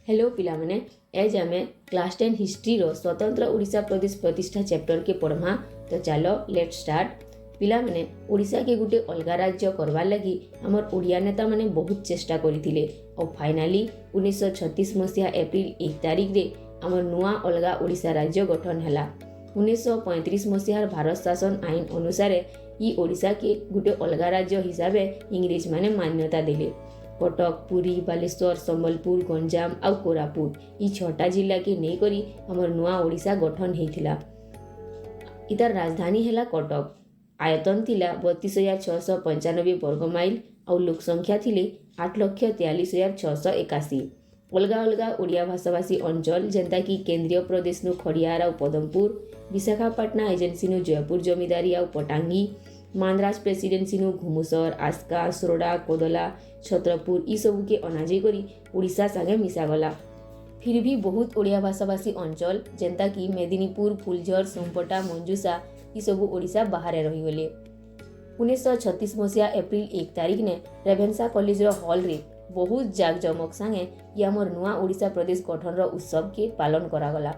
Hello पिलामने as आमे class 10 history रो स्वतंत्र ओडिशा प्रदेश प्रतिष्ठा चैप्टर के पढ़मा। तो चलो लेट स्टार्ट। पिलामने ओडिशा के गुटे अलगा राज्य करवार लगी हमर ओडिया नेता माने बहुत चेष्टा करथिले और फाइनली 1936 मसीहा एप्रिल 1 तारिख रे हमर नुआ अलगा ओडिशा राज्य गठन हला। 1935 मसीहार भारत शासन आईन अनुसार ई ओडिशा के गुटे अलगा राज्य हिसाब इंग्रेज माने मान्यता देले। कटक, पुरी, बालेश्वर, संबलपुर, गंजाम आउ कोरापुट ई 6टा जिला के नहीं करी हमर नुआ ओडिशा गठन हेतिला। इतार राजधानी हैला कटक। आयतन थिला 32,695 वर्ग माइल और लोक संख्या थिले 8,43,681। अलगा अलगा ओडिया भाषाभाषी अंचल जेंता कि केंद्रीय प्रदेश नु खड़ियार और पदमपुर, विशाखापट्टना एजेंसी नु जयपुर जमीदारी और पटांगी, मांद्राज प्रेसिडेंसी नु घुमुसर, आस्का, सोरडा, कोदला, छत्रपुर ई सबू के अनाजे करी ओडिशा संगे मिसा गला। फिर भी बहुत ओडिया भाषाभाषी अंचल जेंता कि मेदिनीपुर, फुलझर, सोमपटा, मंजूसा ई सबू ओडिशा बाहर रही गले। 1936 मसीहा एप्रिल 1 तारिख ने रेभेन्सा कॉलेज रो हॉल रे बहुत जाकजमक संगे हमर नुआ ओडिशा प्रदेश गठन रो उत्सव के पालन करा गला।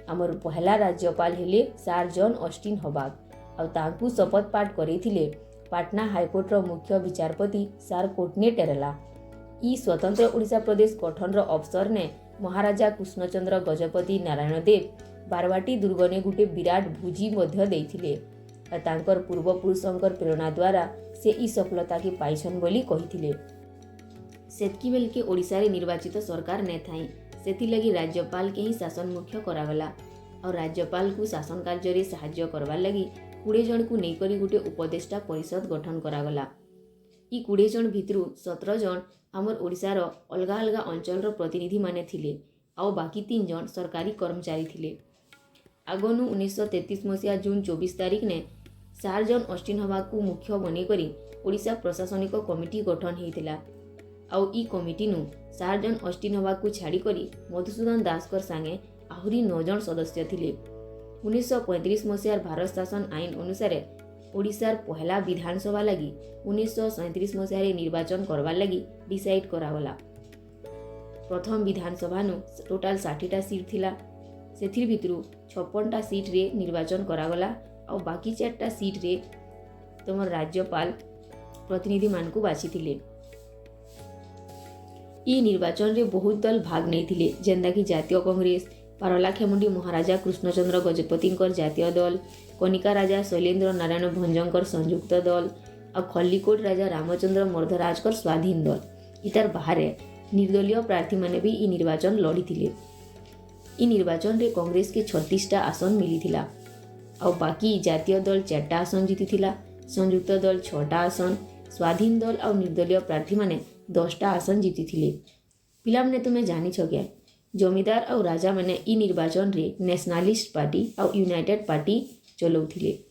हमर पहला राज्यपाल हेले सार जॉन ऑस्टिन हबाग और तांकु शपथ पाठ करेथिले पाटना हाईकोर्ट रो मुख्य विचारपति सार कोटने टेरेला। ई स्वतंत्र ओडिशा प्रदेश गठन रो अवसर ने महाराजा कृष्णचंद्र गजपति नारायण देव बारवाटी दुर्ग ने गुटे विराट भोजी मध्य देइथिले और तांकर पूर्वपुरुषंकर प्रेरणा द्वारा से ई सफलता के पाइछन बोली कहिथिले। सेतकी बेल के ओडिशा रे निर्वाचित सरकार ने थाई सेति लगी राज्यपाल के ही शासन मुख्य करागला और राज्यपाल को शासन कार्य रे सहाय्य करवार लगी 20 जन को नहीं करी गुटे उपदेष्टा परिषद गठन करागला। ई 20 जन भितरु 17 जन हमर ओडिशार अलगा अलगा अंचल रो प्रतिनिधि माने थिले और बाकी 3 जन सरकारी कर्मचारी थिले। आगनु 1933 मसीहा जून 24 तारिख ने सार जॉन ऑस्टिन हबा को मुख्य बने करी ओडिशा प्रशासनिक कमिटी गठन हेतिला और ई कमिटी नु सार जॉन ऑस्टिन हबा को छाड़ी करी मधुसूदन दासकर संगे आहुरी 9 जन सदस्य थिले। 1935 मसीहार भारत शासन आईन अनुसार ओडिशार पहला विधानसभा लगी 1937 मसीह निर्वाचन करवार लगी डिसाइड करागला। प्रथम विधानसभा नु टोटाल 60टा सीट थिला। सेथिर भितरु 56टा सीट रे निर्वाचन करागला और बाकी 4टा सीट रे तमर राज्यपाल प्रतिनिधि मान को बाछि थिले। ई निर्वाचन रे बहुत दल भाग नहीं थिले जेंदा कि जातीय कांग्रेस, पारलाखेमुंडी महाराजा कृष्णचंद्र गजपतिंकर जातीय दल, कनिका राजा शैलेंद्र नारायण भंजंकर संयुक्त दल और खल्लीकोट राजा रामचंद्र मर्धराजकर स्वाधीन दल। इतार बाहर निर्दलीय प्रार्थी माने भी ई निर्वाचन लड़ी थिले। ई निर्वाचन रे कांग्रेस के 36टा आसन मिली थिला और बाकी जातीय दल 4टा आसन जीती थिला, संयुक्त दल 6टा आसन, स्वाधीन दल और निर्दलीय प्रार्थी माने 10टा आसन जीती थिले। पिला माने तुमे जानी छ क्या जमीदार और राजा माने ई निर्वाचन रे नेशनलिस्ट पार्टी और यूनाइटेड पार्टी चलौथिले।